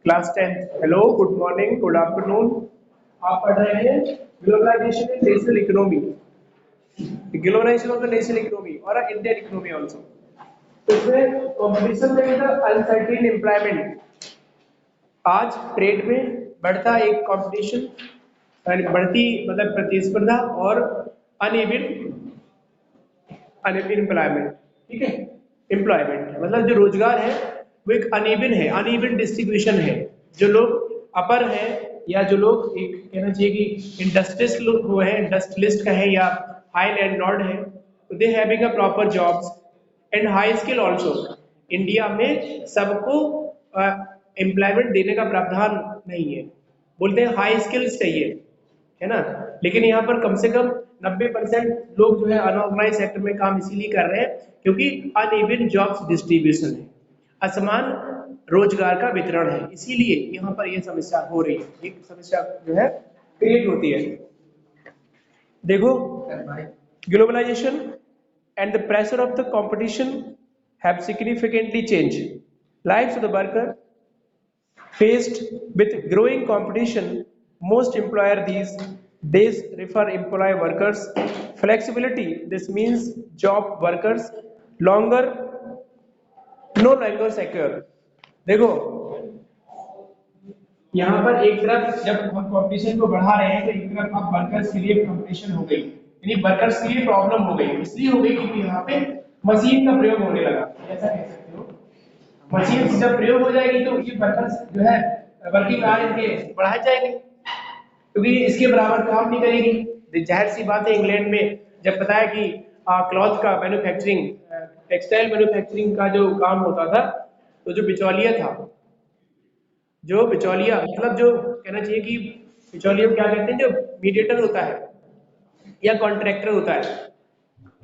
Class 10। Hello, good morning, good afternoon. आप पढ़ रहे हैं globalisation in national economy, globalisation of the national economy और इंडियन इकोनॉमी आल्सो। तो इसमें कंपटीशन रहेगा, अनसर्टेन एम्प्लॉयमेंट। आज ट्रेड में बढ़ता एक कंपटीशन, बढ़ती मतलब प्रतिस्पर्धा और अनइवन एम्प्लॉयमेंट। ठीक है, एम्प्लॉयमेंट मतलब जो रोजगार है वो एक अनइवन है, अनइवन डिस्ट्रीब्यूशन है। जो लोग अपर है या जो लोग एक कहना चाहिए कि इंडस्ट्रियलिस्ट लोग हुए हैं, इंडस्ट्रियलिस्ट कहें या हाई लैंडलॉर्ड है, तो they having a proper jobs and high skill also. India में सबको एम्प्लॉयमेंट देने का प्रावधान नहीं है, बोलते हैं हाई स्किल्स चाहिए, है ना। लेकिन यहाँ पर कम से कम 90% लोग जो है अनऑर्गेनाइज सेक्टर में काम इसीलिए कर रहे हैं क्योंकि अनइवन जॉब्स डिस्ट्रीब्यूशन है, असमान रोजगार का वितरण है, इसीलिए यहाँ पर यह समस्या हो रही है, एक समस्या जो है क्रिएट होती है। देखो, globalisation and the pressure of the competition have significantly change lives of the worker faced with growing competition. Most employer these days refer employee workers flexibility. This means job workers longer no longer secure. देखो, यहाँ पर एक तरफ जब हम competition को बढ़ा रहे हैं तो एक तरफ अब वर्कर्स के लिए कंपटीशन हो गई, यानी वर्कर्स के लिए प्रॉब्लम हो गई, इसलिए हो गई क्योंकि यहाँ पे मशीन का प्रयोग होने लगा। ऐसा कह सकते हो, मशीन जब प्रयोग हो जाएगी तो ये वर्कर्स जो है वर्किंग आवर इनके बढ़ाए जाएंगे क्योंकि इसके बराबर काम नहीं करेगी। जाहिर सी बात है, इंग्लैंड में जब पता है कि क्लॉथ का मैन्युफैक्चरिंग, टेक्सटाइल मैन्युफैक्चरिंग का जो काम होता था, तो जो बिचौलिया था, जो बिचौलिया मतलब जो कहना चाहिए कि बिचौलिया क्या कहते हैं, जो मीडिएटर होता है या कॉन्ट्रैक्टर होता है,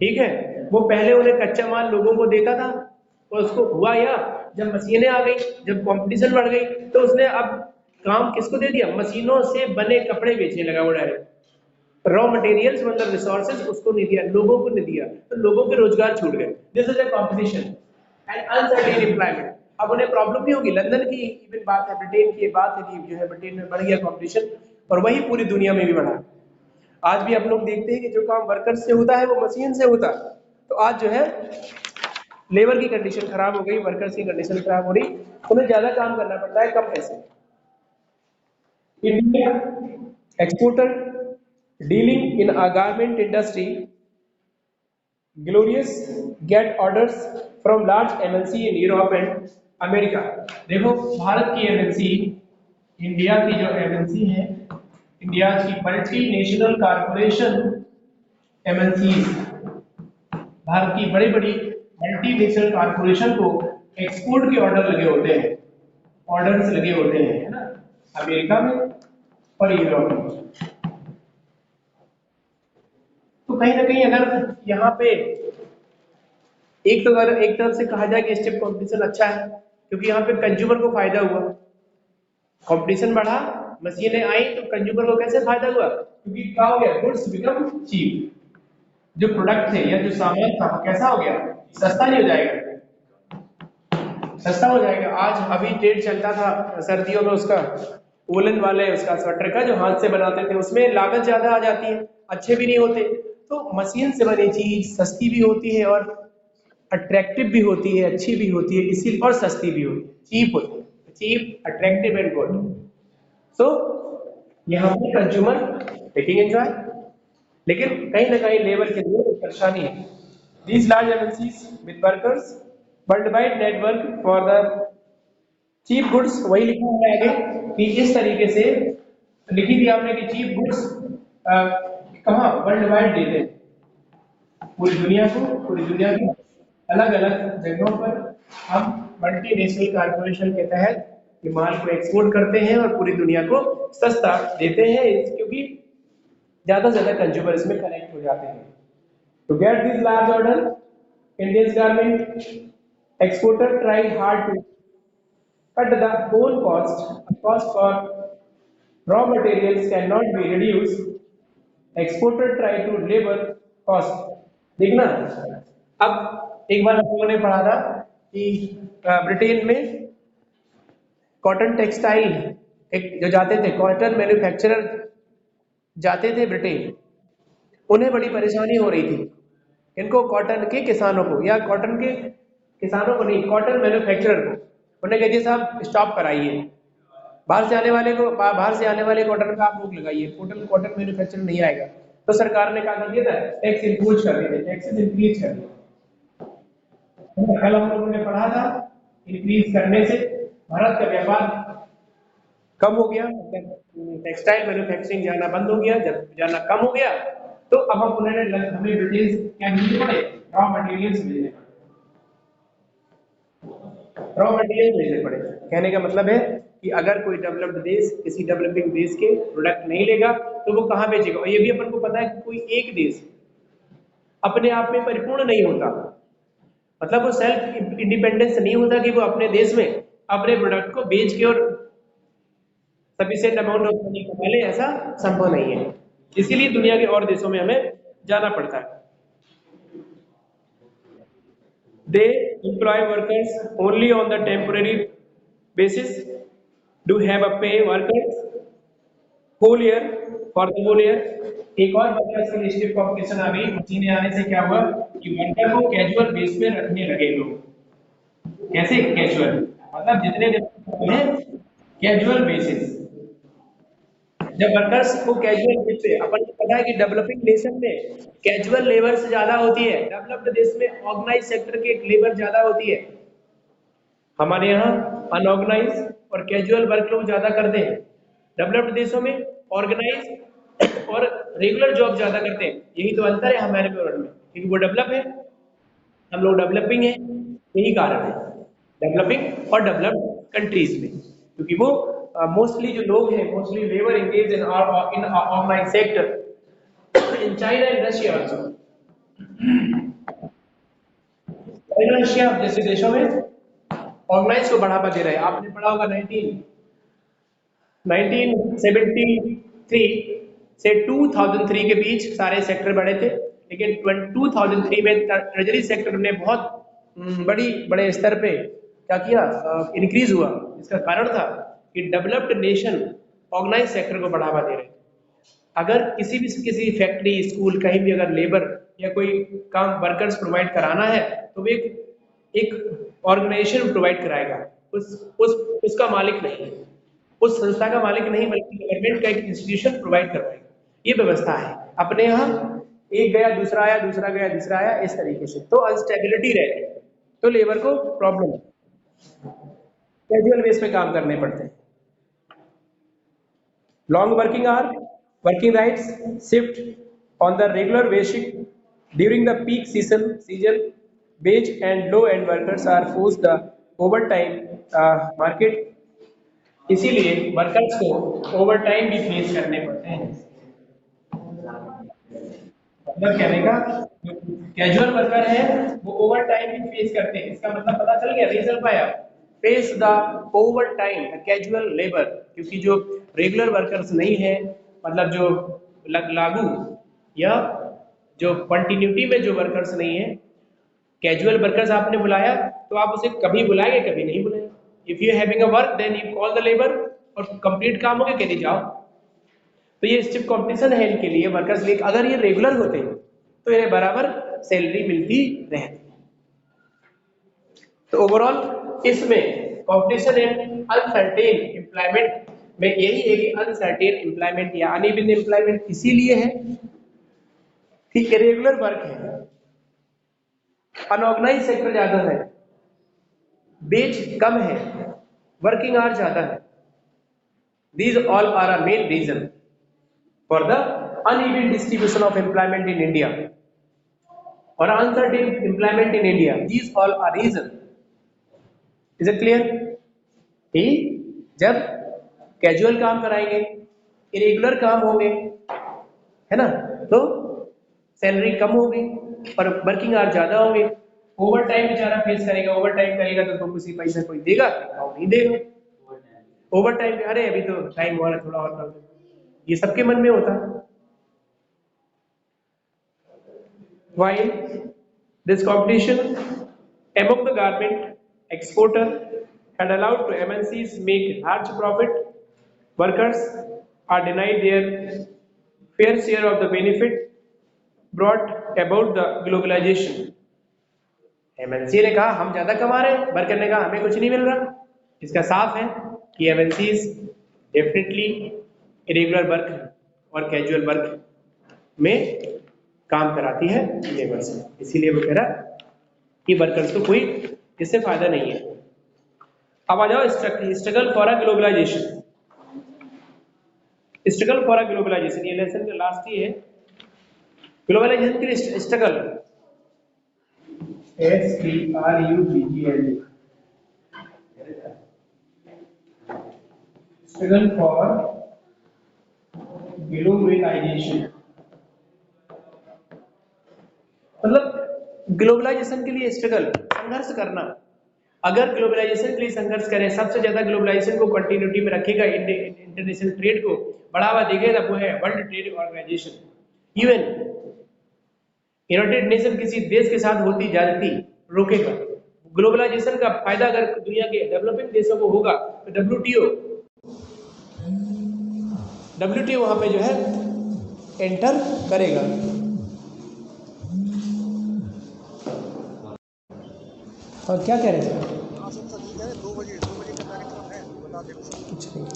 ठीक है, वो पहले उन्हें कच्चा माल लोगों को देता था और उसको हुआ या जब मशीनें आ गई, जब कंपटीशन बढ़ गई, तो उसने अब काम किसको दे दिया, मशीनों से बने कपड़े बेचने लगा वो डायरेक्ट। रॉ मटेरियल्स मतलब रिसोर्सेज उसको नहीं दिया, लोगों को नहीं दिया, तो लोगों के रोजगार छूट गए। This is a competition and uncertain employment. अब उन्हें प्रॉब्लम नहीं होगी, लंदन की इवन बात है, ब्रिटेन की बात है कि जो है ब्रिटेन में बढ़ गया कंपटीशन और वही पूरी दुनिया में भी बढ़ा। आज भी हम लोग देखते हैं कि जो काम वर्कर से होता है वो मशीन से होता है, तो आज जो है लेबर की कंडीशन खराब हो गई, वर्कर्स की कंडीशन खराब हो रही, उन्हें ज्यादा काम करना पड़ता है कम पैसे। India exporter dealing in a garment industry glorious get orders from large MNC in Europe and America. देखो, भारत की एमएनसी, इंडिया की जो एमएनसी है, इंडिया की multi national corporation MNC, Bharat की बड़ी बड़ी मल्टीनेशनल कारपोरेशन को एक्सपोर्ट के ऑर्डर लगे होते हैं, ऑर्डर्स लगे होते हैं, है ना, अमेरिका में और यूरोप में। तो कहीं ना कहीं अगर यहाँ पे एक तो अगर एक तरफ से कहा जाए कि स्टेप कंपटीशन अच्छा है क्योंकि यहाँ पे कंज्यूमर को फायदा हुआ, कंपटीशन बढ़ा, मशीनें आई, तो कंज्यूमर को कैसे फायदा हुआ, क्योंकि क्या हो गया, गुड्स बिकम चीप। जो प्रोडक्ट थे या जो सामान था वो कैसा हो गया, सस्ता नहीं हो जाएगा, सस्ता हो जाएगा। आज अभी ट्रेड चलता था सर्दियों में, उसका वुलन वाले उसका स्वेटर का जो हाथ से बनाते थे, उसमें लागत ज्यादा आ जाती है, अच्छे भी नहीं होते। तो मशीन से बनी चीज सस्ती भी होती है और अट्रैक्टिव भी होती है, अच्छी भी होती है, इसी और सस्ती भी होती है, चीप होती है, चीप अट्रैक्टिव एंड गुड। सो यहाँ पे कंज्यूमर टेकिंग एंजॉय, लेकिन कहीं ना कहीं लेबर के लिए परेशानी है। These large MNCs with workers worldwide network for the cheap goods, वही लिखा हुआ है आगे कि इस तरीके से लिखी थी आपने कि चीप गुड्स कहाँ वर्ल्ड वाइड देते हैं पूरी दुनिया को, पूरी दुनिया की अलग अलग जगहों पर हम मल्टीनेशनल कारपोरेशन के तहत ये माल को एक्सपोर्ट करते हैं और पूरी दुनिया को सस्ता देते हैं, क्योंकि ज्यादा से ज्यादा कंज्यूमर इसमें कनेक्ट हो जाते हैं। To get this large order, India's garment exporter try hard to cut the whole cost. The cost for raw materials cannot be reduced. Exporter try to labor cost. देखना, अब एक बार हम लोगों ने पढ़ा था कि ब्रिटेन में कॉटन टेक्सटाइल एक जो जाते थे, कॉटन मैन्युफैक्चरर जाते थे ब्रिटेन, उन्हें बड़ी परेशानी हो रही थी। इनको कॉटन के किसानों को, या कॉटन के किसानों को नहीं, कॉटन मैन्युफैक्चरर को, उन्हें कहिए साहब स्टॉप कराइए, बाहर से आने वाले को, बाहर से आने वाले कॉटन का आप रोक लगाइए, कॉटन कॉटन मैन्युफैक्चर नहीं आएगा। तो सरकार ने क्या कर दिया था, टैक्स इंपोज कर दिए, टैक्सेस इंक्रीज कर दिए। कल हम लोगों ने पढ़ा था, इंक्रीज करने से भारत का व्यापार कम हो गया, मतलब टेक्सटाइल मैन्युफैक्चरिंग जाना बंद हो गया। जब जाना कम हो गया तो अब हम हमें ब्रिटेन क्या भेजने पड़े, रॉ मटेरियल्स भेजने पड़े, रॉ मटेरियल भेजने पड़े। कहने का मतलब है कि अगर कोई डेवलप्ड देश किसी डेवलपिंग देश के प्रोडक्ट नहीं लेगा तो वो कहाँ बेचेगा। और ये भी अपन को पता है कि कोई एक देश अपने आप में परिपूर्ण नहीं होता, मतलब वो सेल्फ इंडिपेंडेंस नहीं होता कि वो अपने देश में अपने प्रोडक्ट को बेच के और सफिशिएंट अमाउंट ऑफ मनी कमा ले, ऐसा संभव नहीं है। इसीलिए दुनिया के और देशों में हमें जाना पड़ता है। They employ workers only on the temporary basis, do have a pay workers whole year for the whole year। एक और वर्कर्स की लिस्ट कॉम्पिटिशन आ गई, चीन आने से क्या हुआ कि वर्कर को कैजुअल बेस में रखने लगे लोग। कैसे कैजुअल, मतलब जितने दिन हैं कैजुअल बेसिस। जब वर्कर्स को कैजुअल बेस पे, अपन को पता है कि डेवलपिंग नेशन में कैजुअल लेबर से ज्यादा होती है, डेवलप्ड देश में ऑर्गेनाइज सेक्टर की लेबर ज्यादा होती है। हमारे यहाँ अनऑर्गेनाइज और कैजुअल वर्क लोग ज्यादा करते हैं, डेवलप्ड देशों में ऑर्गेनाइज और रेगुलर जॉब ज्यादा करते हैं। यही तो अंतर है हमारे में, क्योंकि वो डेवलप है, हम लोग डेवलपिंग है, यही कारण है डेवलपिंग और डेवलप्ड कंट्रीज में। क्योंकि वो मोस्टली जो लोग हैं, mostly labour engage in organise sector in China and Russia also. Russia जैसे देशों में ऑर्गेनाइज को बढ़ावा दे रहे हैं। आपने पढ़ा होगा 1973 से 2003 के बीच सारे सेक्टर बढ़े थे, लेकिन 2003 में ट्रेजरी सेक्टर ने बहुत बड़े स्तर पे क्या किया, इंक्रीज हुआ। इसका कारण था कि डेवलप्ड नेशन ऑर्गेनाइज सेक्टर को बढ़ावा दे रहे थे। अगर किसी फैक्ट्री, स्कूल, कहीं भी अगर लेबर या कोई काम वर्कर्स प्रोवाइड कराना है तो वो एक ऑर्गेनाइजेशन प्रोवाइड कराएगा, उसका मालिक नहीं है, उस संस्था का मालिक नहीं, बल्कि गवर्नमेंट का एक इंस्टीट्यूशन प्रोवाइड करवाएगा। ये व्यवस्था है। अपने यहाँ एक गया दूसरा आया, दूसरा गया तीसरा आया, इस तरीके से तो अनस्टेबिलिटी रहती है, तो लेबर को प्रॉब्लम, कैजुअल बेस पे काम करने पड़ते हैं। Long working hour, working rights shift on the regular basis during the peak season, wage and low end workers are forced the overtime market। इसीलिए वर्कर्स को ओवरटाइम भी फेस करने पड़ते हैं। मतलब कहने का जो कैजुअल वर्कर है वो ओवरटाइम भी फेस करते हैं। इसका मतलब पता चल गया, नहीं चल पाया, face the overtime casual labour, क्योंकि जो रेगुलर वर्कर्स नहीं है, मतलब जो लागू या जो कंटिन्यूटी में जो वर्कर्स नहीं है, कैजुअल वर्कर्स आपने बुलाया तो आप उसे कभी बुलाएंगे, कभी नहीं बुलाएंगे। If you having a work then you call the labour, और कंप्लीट काम हो गया कहते जाओ। तो ये स्टिफ कंपटीशन है इनके लिए, वर्कर्स लिए। अगर ये रेगुलर होते तो इन्हें बराबर सैलरी मिलती रहती। तो ओवरऑल इसमें कंपटीशन एंड अनसर्टेन एम्प्लॉयमेंट में यही है कि अनसर्टेन एम्प्लॉयमेंट या अनइवन एम्प्लॉयमेंट इसीलिए है कि इरेगुलर वर्क है, अनऑर्गेनाइज सेक्टर ज्यादा है, वेज कम है, वर्किंग आवर ज्यादा है। These all are a main reason for the uneven distribution of employment in India or uncertain employment in India. These all are reason. Is it clear? कि जब casual काम कराएंगे, irregular काम होंगे, है ना, तो सैलरी कम होगी और वर्किंग आवर ज्यादा होंगे। ओवर टाइम बेचारा फेस करेगा, ओवर टाइम करेगा तो किसी पैसा कोई देगा नहीं देगा। ओवर टाइम, अरे अभी तो टाइम हुआ है, थोड़ा और कर दो, ये सबके मन में होता है। While this competition among the garment exporter and allowed to MNCs make large profit, workers are denied their fair share of the benefit brought about the globalization. MNC ने कहा हम ज्यादा कमा रहे हैं, वर्कर ने कहा हमें कुछ नहीं मिल रहा। इसका साफ है कि एमएनसीज डेफिनेटली इरेगुलर वर्क और कैजुअल वर्क में काम कराती है लेबर से, इसीलिए वो कह रहा कि वर्कर्स को कोई इससे फायदा नहीं है। अब आ जाओ struggle for a globalisation. Struggle for a globalisation, ये लेसन का लास्ट ही है। ग्लोबलाइजेशन के लिए struggle STRUGGL, struggle for globalisation, मतलब ग्लोबलाइजेशन के लिए स्ट्रगल, संघर्ष करना। अगर ग्लोबलाइजेशन के लिए संघर्ष करें, सबसे ज्यादा ग्लोबलाइजेशन को कंटिन्यूटी में रखेगा, इंटरनेशनल ट्रेड को बढ़ावा देगा, वो है World Trade Organization. UN, United Nation किसी देश के साथ होती ज्यादती रोकेगा। ग्लोबलाइजेशन का फायदा अगर दुनिया के डेवलपिंग देशों को होगा तो डब्ल्यूटीओ वहां पे जो है एंटर करेगा। और क्या कह रहे थे? 2 बजे का कार्यक्रम है, बता दें कुछ नहीं।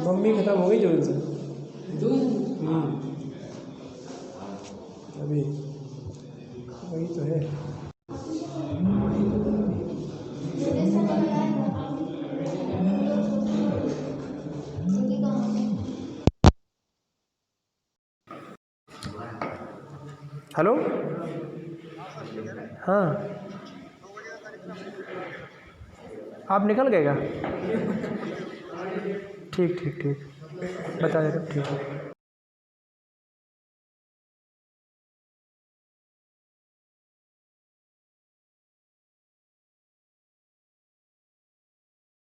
मम्मी खत्म हो गई जोन से अभी वही तो है। हेलो, हाँ आप निकल गए क्या? ठीक ठीक ठीक, बता दे रहे, ठीक है।